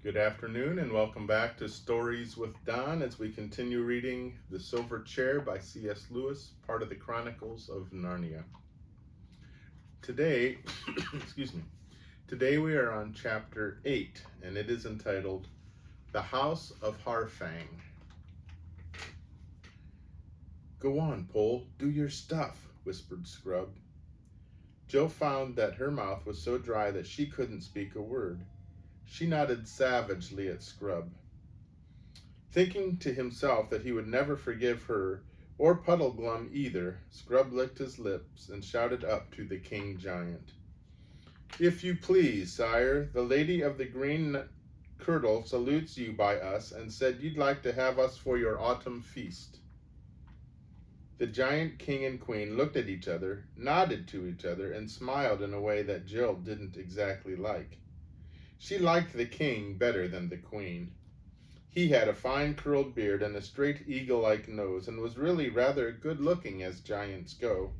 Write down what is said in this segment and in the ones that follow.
Good afternoon and welcome back to Stories with Don as we continue reading The Silver Chair by C.S. Lewis, part of the Chronicles of Narnia. Today, excuse me, today we are on chapter 8 and it is entitled The House of Harfang. Go on, Pole, do your stuff, whispered Scrub. Jill found that her mouth was so dry that she couldn't speak a word. She nodded savagely at Scrub. Thinking to himself that he would never forgive her, or Puddleglum either, Scrub licked his lips and shouted up to the king giant. If you please, sire, the lady of the green kirtle salutes you by us and said you'd like to have us for your autumn feast. The giant king and queen looked at each other, nodded to each other, and smiled in a way that Jill didn't exactly like. She liked the king better than the queen. He had a fine curled beard and a straight eagle-like nose and was really rather good-looking as giants go.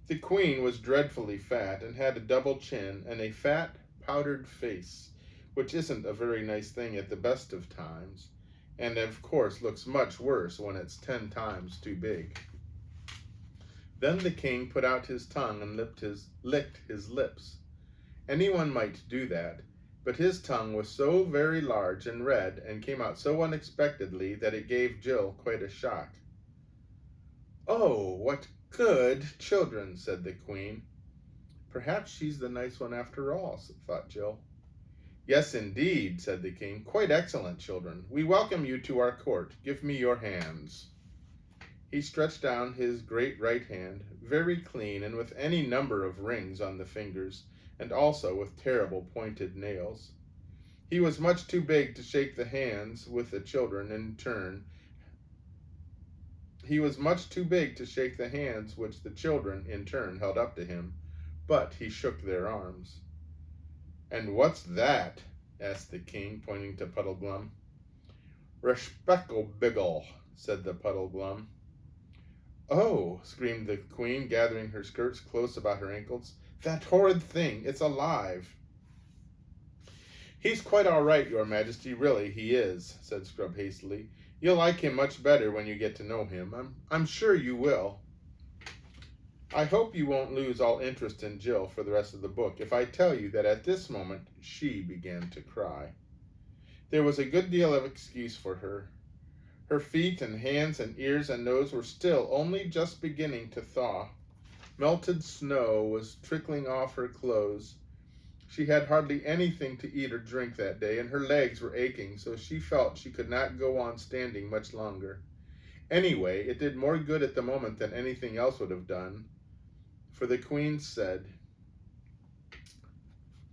The queen was dreadfully fat and had a double chin and a fat, powdered face, which isn't a very nice thing at the best of times, and of course looks much worse when it's 10 times too big. Then the king put out his tongue and licked his lips. Anyone might do that, but his tongue was so very large and red and came out so unexpectedly that it gave Jill quite a shock. Oh, what good children, said the queen. Perhaps she's the nice one after all, thought Jill. Yes, indeed, said the king. Quite excellent children. We welcome you to our court. Give me your hands. He stretched down his great right hand, very clean and with any number of rings on the fingers, and also with terrible pointed nails. He was much too big to shake the hands with the children in turn. He was much too big to shake the hands which the children in turn held up to him, but he shook their arms. And what's that? Asked the king, pointing to Puddleglum. Respectable, said the Puddleglum. Oh, screamed the queen, gathering her skirts close about her ankles. That horrid thing, it's alive. He's quite all right, your majesty, really he is, said Scrub hastily. You'll like him much better when you get to know him. I'm sure you will. I hope you won't lose all interest in Jill for the rest of the book if I tell you that at this moment she began to cry. There was a good deal of excuse for her. Her feet and hands and ears and nose were still only just beginning to thaw. Melted snow was trickling off her clothes. She had hardly anything to eat or drink that day, and her legs were aching, so she felt she could not go on standing much longer. Anyway, it did more good at the moment than anything else would have done, for the queen said,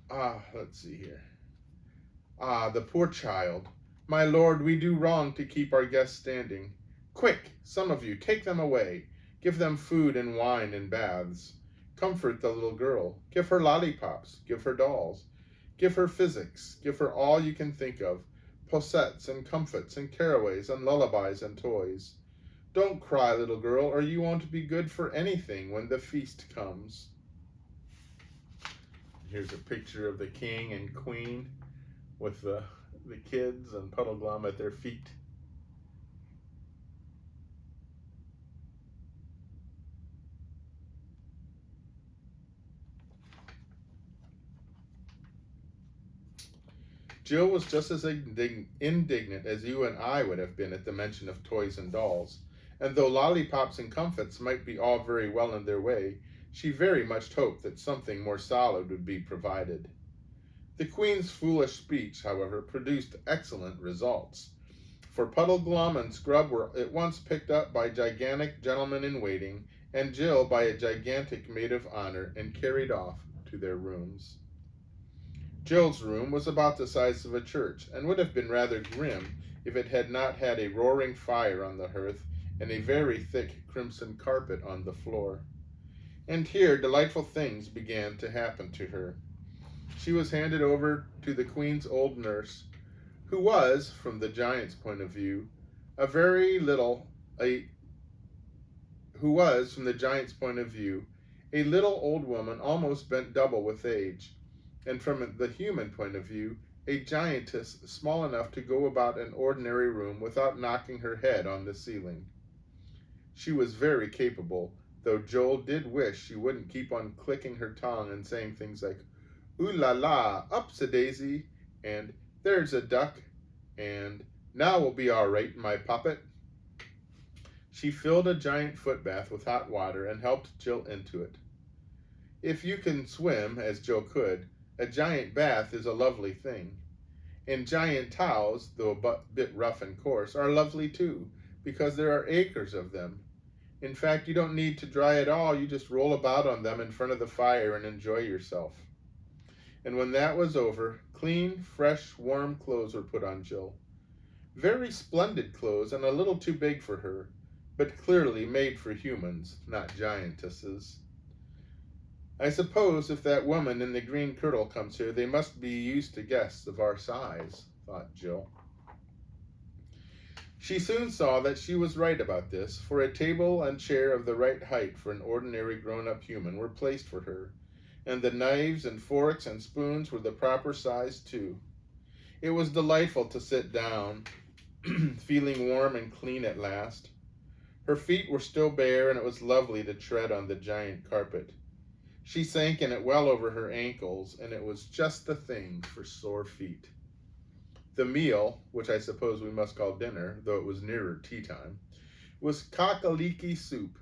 let's see here. The poor child. My lord, we do wrong to keep our guests standing. Quick, some of you, take them away. Give them food and wine and baths. Comfort the little girl. Give her lollipops. Give her dolls. Give her physics. Give her all you can think of. Possets and comfits and caraways and lullabies and toys. Don't cry, little girl, or you won't be good for anything when the feast comes. Here's a picture of the king and queen with the kids and Puddleglum at their feet. Jill was just as indignant as you and I would have been at the mention of toys and dolls, and though lollipops and comfits might be all very well in their way, she very much hoped that something more solid would be provided. The queen's foolish speech, however, produced excellent results, for Puddleglum and Scrub were at once picked up by gigantic gentlemen-in-waiting, and Jill by a gigantic maid of honor, and carried off to their rooms. Jill's room was about the size of a church, and would have been rather grim if it had not had a roaring fire on the hearth and a very thick crimson carpet on the floor. And here delightful things began to happen to her. She was handed over to the queen's old nurse, who was, from the giant's point of view, a little old woman almost bent double with age, and from the human point of view, a giantess small enough to go about an ordinary room without knocking her head on the ceiling. She was very capable, though Joel did wish she wouldn't keep on clicking her tongue and saying things like, "Ooh la la, up's a daisy," and "there's a duck," and "now we'll be all right, my poppet." She filled a giant foot bath with hot water and helped Jill into it. If you can swim, as Jill could, a giant bath is a lovely thing. And giant towels, though a bit rough and coarse, are lovely too, because there are acres of them. In fact, you don't need to dry at all, you just roll about on them in front of the fire and enjoy yourself. And when that was over, clean, fresh, warm clothes were put on Jill. Very splendid clothes and a little too big for her, but clearly made for humans, not giantesses. I suppose if that woman in the green kirtle comes here, they must be used to guests of our size, thought Jill. She soon saw that she was right about this, for a table and chair of the right height for an ordinary grown-up human were placed for her, and the knives and forks and spoons were the proper size too. It was delightful to sit down, feeling warm and clean at last. Her feet were still bare, and it was lovely to tread on the giant carpet. She sank in it well over her ankles, and it was just the thing for sore feet. The meal, which I suppose we must call dinner, though it was nearer tea time, was cock-a-leeky soup,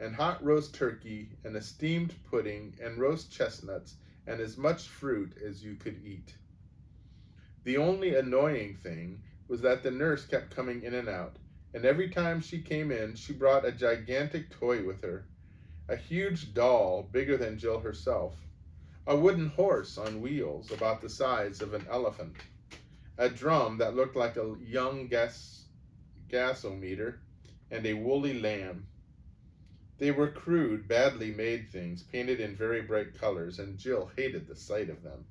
and hot roast turkey, and a steamed pudding, and roast chestnuts, and as much fruit as you could eat. The only annoying thing was that the nurse kept coming in and out, and every time she came in, she brought a gigantic toy with her, a huge doll bigger than Jill herself, a wooden horse on wheels about the size of an elephant, a drum that looked like a young gasometer, and a woolly lamb. They were crude, badly made things, painted in very bright colors, and Jill hated the sight of them.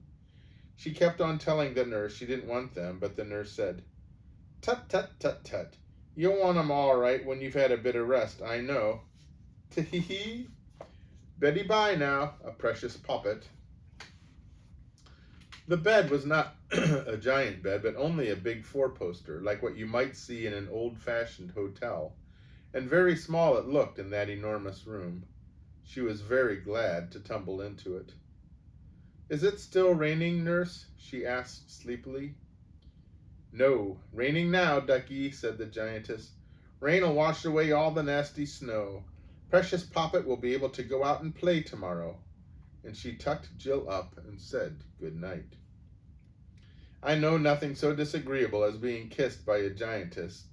She kept on telling the nurse she didn't want them, but the nurse said, "Tut, tut, tut, tut. You'll want 'em all right when you've had a bit of rest, I know. Tee-hee-hee. Betty bye now, a precious poppet." The bed was not a giant bed, but only a big four-poster, like what you might see in an old-fashioned hotel, and very small it looked in that enormous room. She was very glad to tumble into it. "Is it still raining, nurse?" she asked sleepily. "No, raining now, ducky," said the giantess. "Rain'll wash away all the nasty snow. Precious poppet will be able to go out and play tomorrow." And she tucked Jill up and said good night. I know nothing so disagreeable as being kissed by a giantess.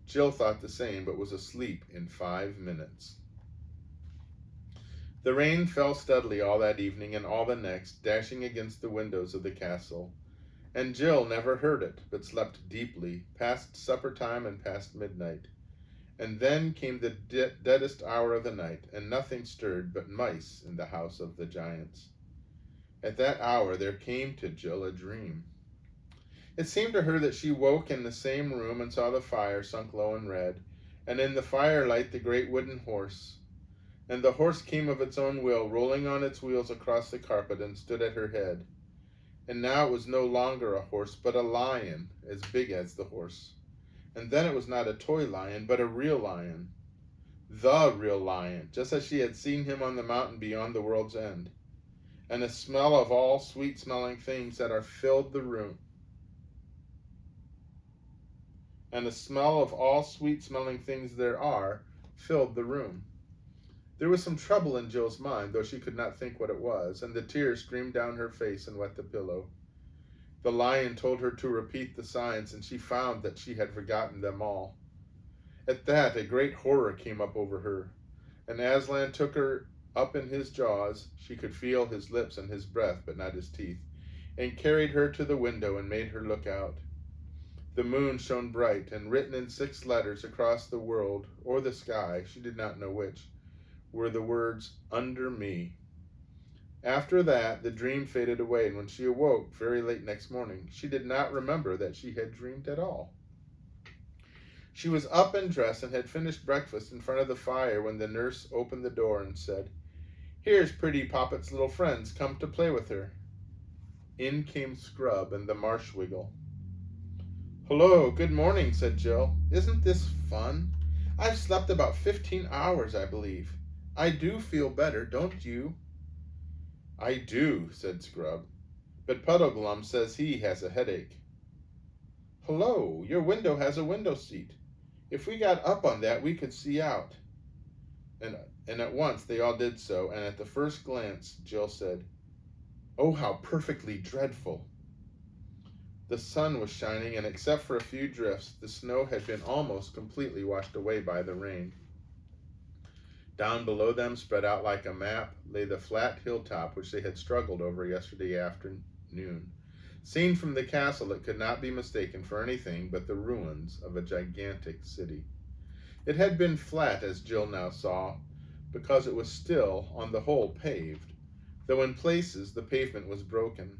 Jill thought the same, but was asleep in 5 minutes. The rain fell steadily all that evening and all the next, dashing against the windows of the castle, and Jill never heard it, but slept deeply, past supper time and past midnight. And then came the deadest hour of the night, and nothing stirred but mice in the house of the giants. At that hour there came to Jill a dream. It seemed to her that she woke in the same room and saw the fire sunk low and red, and in the firelight the great wooden horse. And the horse came of its own will, rolling on its wheels across the carpet, and stood at her head. And now it was no longer a horse, but a lion, as big as the horse. And then it was not a toy lion, but a real lion. The real lion, just as she had seen him on the mountain beyond the world's end. And a smell of all sweet-smelling things that are filled the room. And a smell of all sweet-smelling things there are filled the room. There was some trouble in Jill's mind, though she could not think what it was, and the tears streamed down her face and wet the pillow. The lion told her to repeat the signs, and she found that she had forgotten them all. At that, a great horror came up over her, and Aslan took her up in his jaws. She could feel his lips and his breath, but not his teeth, and carried her to the window and made her look out. The moon shone bright, and written in 6 letters across the world, or the sky, she did not know which, were the words, "Under me." After that, the dream faded away, and when she awoke very late next morning, she did not remember that she had dreamed at all. She was up and dressed and had finished breakfast in front of the fire when the nurse opened the door and said, "Here's pretty Poppet's little friends come to play with her." In came Scrub and the Marshwiggle. "Hello, good morning," said Jill. "Isn't this fun? I've slept about 15 hours, I believe. I do feel better, don't you?" "I do," said Scrub, "but Puddleglum says he has a headache." "Hello, your window has a window seat. If we got up on that, we could see out." And at once they all did so, and at the first glance, Jill said, "Oh, how perfectly dreadful." The sun was shining, and except for a few drifts, the snow had been almost completely washed away by the rain. Down below them, spread out like a map, lay the flat hilltop which they had struggled over yesterday afternoon. Seen from the castle, it could not be mistaken for anything but the ruins of a gigantic city. It had been flat, as Jill now saw, because it was still, on the whole, paved, though in places the pavement was broken.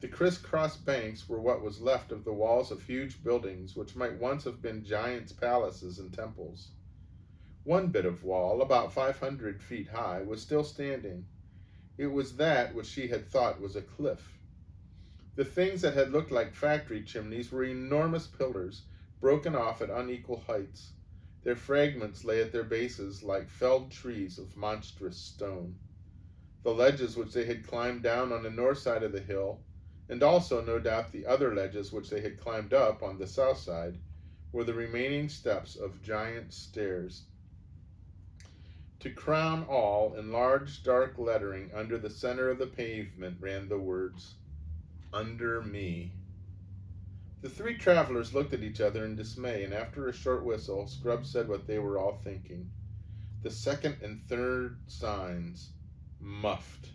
The criss-cross banks were what was left of the walls of huge buildings which might once have been giants' palaces and temples. One bit of wall, about 500 feet high, was still standing. It was that which she had thought was a cliff. The things that had looked like factory chimneys were enormous pillars, broken off at unequal heights. Their fragments lay at their bases like felled trees of monstrous stone. The ledges which they had climbed down on the north side of the hill, and also no doubt the other ledges which they had climbed up on the south side, were the remaining steps of giant stairs. To crown all, in large dark lettering under the center of the pavement, ran the words, "Under me." The three travelers looked at each other in dismay, and after a short whistle, Scrub said what they were all thinking. The second and third signs, muffed.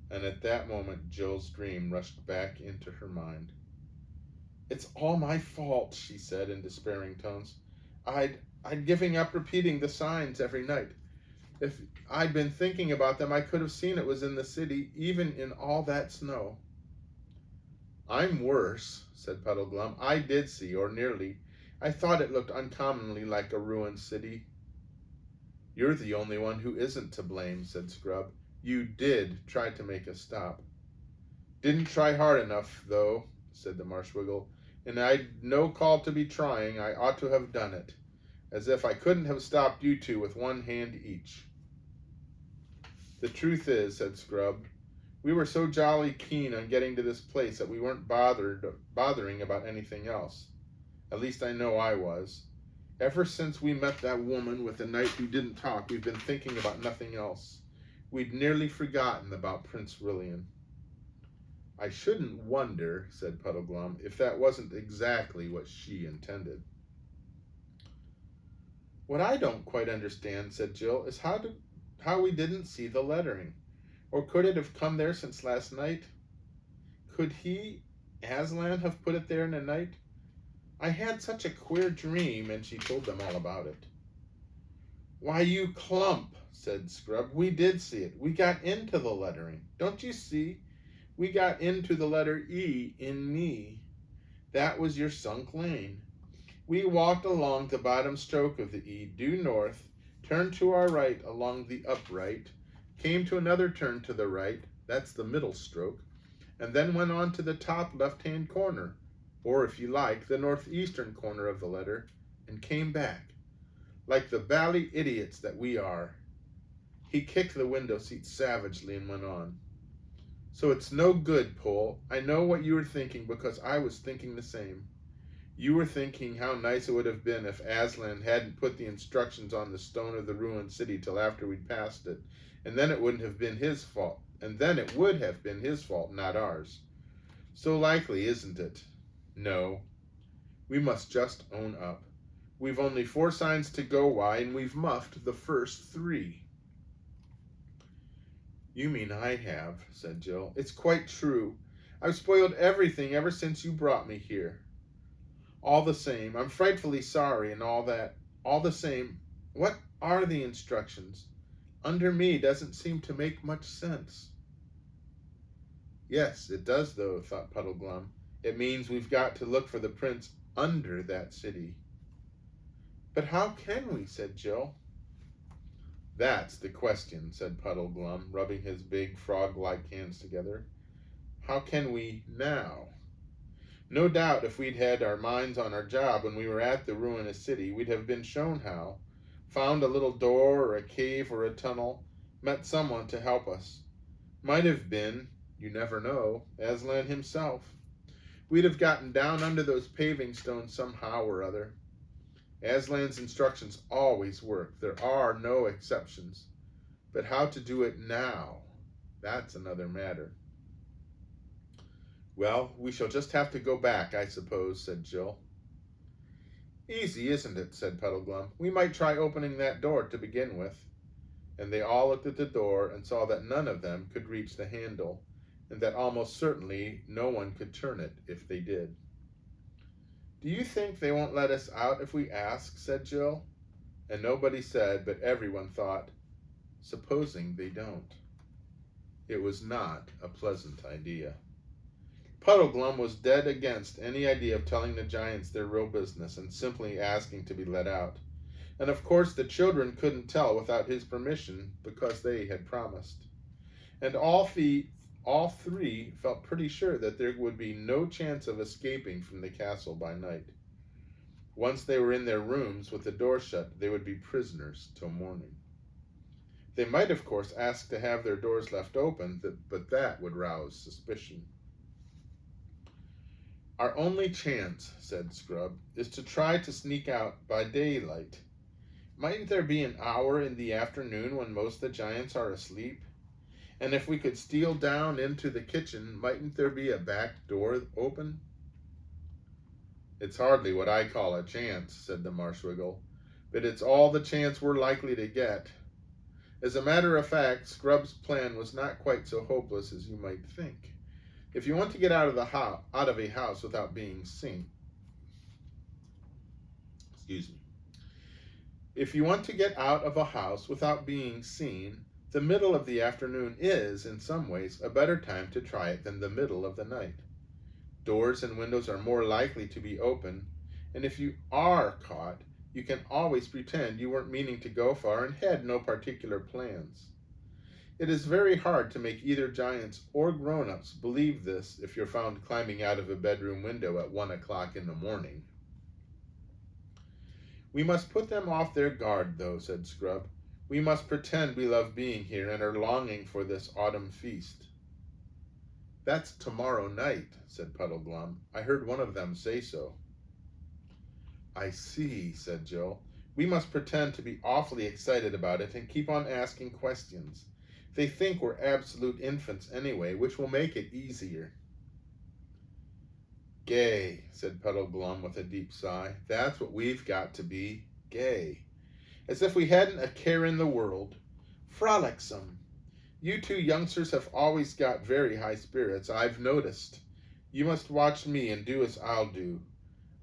And at that moment, Jill's dream rushed back into her mind. "It's all my fault," she said in despairing tones. I'd giving up repeating the signs every night. If I'd been thinking about them, I could have seen it was in the city, even in all that snow." "I'm worse," said Puddleglum. "I did see, or nearly. I thought it looked uncommonly like a ruined city." "You're the only one who isn't to blame," said Scrub. "You did try to make us stop." "Didn't try hard enough, though," said the Marshwiggle. "And I'd no call to be trying. I ought to have done it. As if I couldn't have stopped you two with one hand each." "The truth is," said Scrub, "we were so jolly keen on getting to this place that we weren't bothering about anything else. At least I know I was. Ever since we met that woman with the knight who didn't talk, we've been thinking about nothing else. We'd nearly forgotten about Prince Rilian." "I shouldn't wonder," said Puddleglum, "if that wasn't exactly what she intended." "What I don't quite understand," said Jill, "is how we didn't see the lettering. Or could it have come there since last night? Could he, Aslan, have put it there in the night? I had such a queer dream," and she told them all about it. "Why, you clump," said Scrub, "we did see it. We got into the lettering. Don't you see? We got into the letter E in me. That was your sunk lane. We walked along the bottom stroke of the E, due north, turned to our right along the upright, came to another turn to the right, that's the middle stroke, and then went on to the top left-hand corner, or if you like, the northeastern corner of the letter, and came back, like the bally idiots that we are." He kicked the window seat savagely and went on. "So it's no good, Pole. I know what you were thinking because I was thinking the same. You were thinking how nice it would have been if Aslan hadn't put the instructions on the stone of the ruined city till after we'd passed it, and then it wouldn't have been his fault. And then it would have been his fault, not ours. So likely, isn't it? No. We must just own up. We've only 4 signs to go by, and we've muffed the first 3. "You mean I have," said Jill. "It's quite true. I've spoiled everything ever since you brought me here. All the same, I'm frightfully sorry and all that. All the same, what are the instructions? Under me doesn't seem to make much sense." "Yes, it does, though," thought Puddleglum. "It means we've got to look for the prince under that city." "But how can we?" said Jill. "That's the question," said Puddleglum, rubbing his big frog-like hands together. How can we now? No doubt if we'd had our minds on our job when we were at the ruinous city, we'd have been shown how, found a little door or a cave or a tunnel, met someone to help us. Might have been, you never know, Aslan himself. We'd have gotten down under those paving stones somehow or other. Aslan's instructions always work. There are no exceptions. But how to do it now, that's another matter. Well, we shall just have to go back, I suppose, said Jill. Easy, isn't it, said Puddleglum. We might try opening that door to begin with. And they all looked at the door and saw that none of them could reach the handle, and that almost certainly no one could turn it if they did. Do you think they won't let us out if we ask? Said Jill. And nobody said, but everyone thought, supposing they don't. It was not a pleasant idea. Puddleglum was dead against any idea of telling the giants their real business and simply asking to be let out. And of course the children couldn't tell without his permission because they had promised. And all three felt pretty sure that there would be no chance of escaping from the castle by night. Once they were in their rooms with the door shut, they would be prisoners till morning. They might, of course, ask to have their doors left open, but that would rouse suspicion. Our only chance, said Scrub, is to try to sneak out by daylight. Mightn't there be an hour in the afternoon when most of the giants are asleep? And if we could steal down into the kitchen, mightn't there be a back door open? It's hardly what I call a chance, said the Marshwiggle, but it's all the chance we're likely to get. As a matter of fact, Scrub's plan was not quite so hopeless as you might think. If you want to get out of a house without being seen, If you want to get out of a house without being seen, the middle of the afternoon is, in some ways, a better time to try it than the middle of the night. Doors and windows are more likely to be open, and if you are caught, you can always pretend you weren't meaning to go far and had no particular plans. It is very hard to make either giants or grown-ups believe this if you're found climbing out of a bedroom window at 1 o'clock in the morning. We must put them off their guard, though, said Scrub. We must pretend we love being here and are longing for this autumn feast. That's tomorrow night, said Puddleglum. I heard one of them say so. I see, said Jill. We must pretend to be awfully excited about it and keep on asking questions. They think we're absolute infants anyway, which will make it easier. Gay, said Puddleglum with a deep sigh. That's what we've got to be, gay. As if we hadn't a care in the world. Frolicsome. You two youngsters have always got very high spirits, I've noticed. You must watch me and do as I'll do.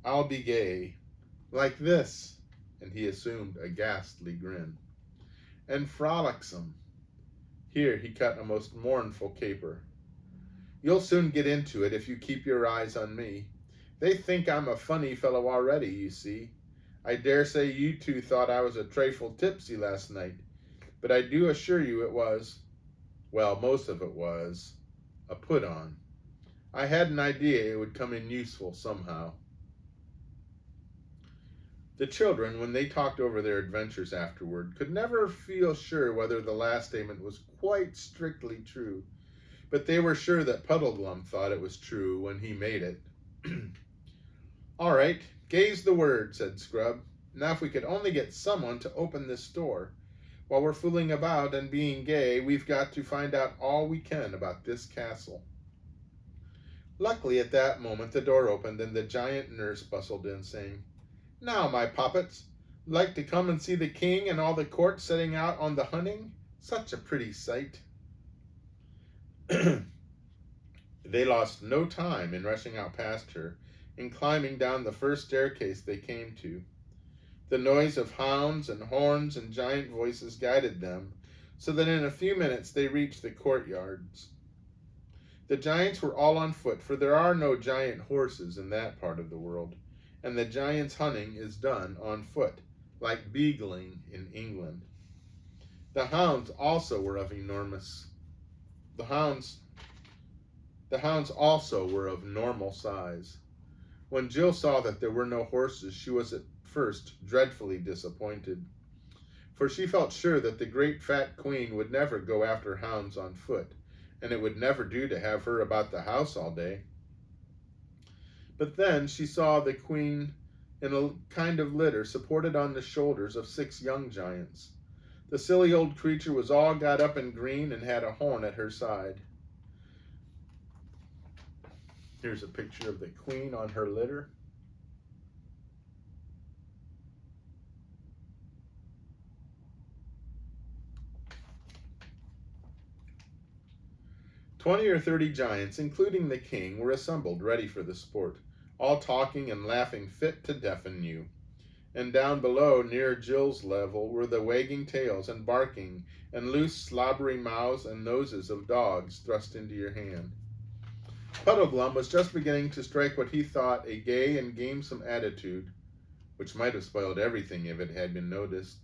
I'll be gay. Like this. And he assumed a ghastly grin. And frolicsome. Here he cut a most mournful caper. You'll soon get into it if you keep your eyes on me. They think I'm a funny fellow already, you see. I dare say you two thought I was a trifle tipsy last night, but I do assure you it was, well, most of it was, a put-on. I had an idea it would come in useful somehow. The children, when they talked over their adventures afterward, could never feel sure whether the last statement was quite strictly true, but they were sure that Puddleglum thought it was true when he made it. All right, gay's the word, said Scrub. Now if we could only get someone to open this door. While we're fooling about and being gay, we've got to find out all we can about this castle. Luckily at that moment the door opened and the giant nurse bustled in, saying, Now, my poppets, like to come and see the king and all the court setting out on the hunting? Such a pretty sight. They lost no time in rushing out past her and climbing down the first staircase they came to. The noise of hounds and horns and giant voices guided them, so that in a few minutes they reached the courtyards. The giants were all on foot, for there are no giant horses in that part of the world, and the giants' hunting is done on foot, like beagling in England. The hounds also were of enormous. The hounds The hounds also were of normal size. When Jill saw that there were no horses, she was at first dreadfully disappointed, for she felt sure that the great fat queen would never go after hounds on foot, and it would never do to have her about the house all day. But then she saw the queen in a kind of litter supported on the shoulders of 6 young giants. The silly old creature was all got up in green and had a horn at her side. Here's a picture of the queen on her litter. "20 or 30 giants, including the king, were assembled, ready for the sport, all talking and laughing fit to deafen you. And down below, near Jill's level, were the wagging tails and barking and loose, slobbery mouths and noses of dogs thrust into your hand. Puddleglum was just beginning to strike what he thought a gay and gamesome attitude, which might have spoiled everything if it had been noticed,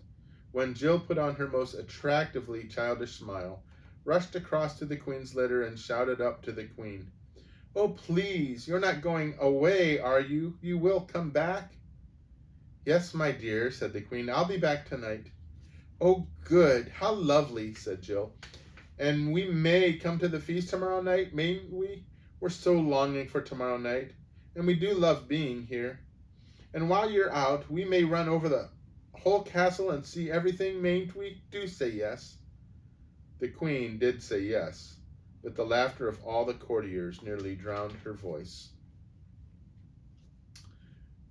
when Jill put on her most attractively childish smile, rushed across to the queen's litter, and shouted up to the queen, 'Oh, please, you're not going away, are you? You will come back?' 'Yes, my dear,' said the queen. 'I'll be back tonight.' 'Oh, good! How lovely!' said Jill. 'And we may come to the feast tomorrow night, mayn't we? We're so longing for tomorrow night, and we do love being here. And while you're out, we may run over the whole castle and see everything, mayn't we? Do say yes.' The queen did say yes, but the laughter of all the courtiers nearly drowned her voice.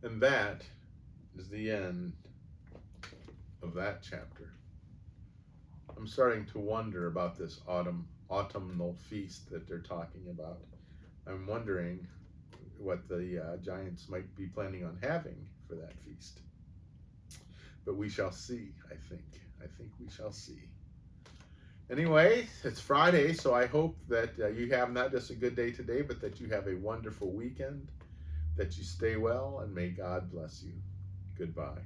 And that is the end of that chapter. I'm starting to wonder about this autumnal feast that they're talking about. I'm wondering what the giants might be planning on having for that feast. But we shall see, I think. I think we shall see. Anyway, it's Friday, so I hope that you have not just a good day today, but that you have a wonderful weekend, that you stay well, and may God bless you. Goodbye.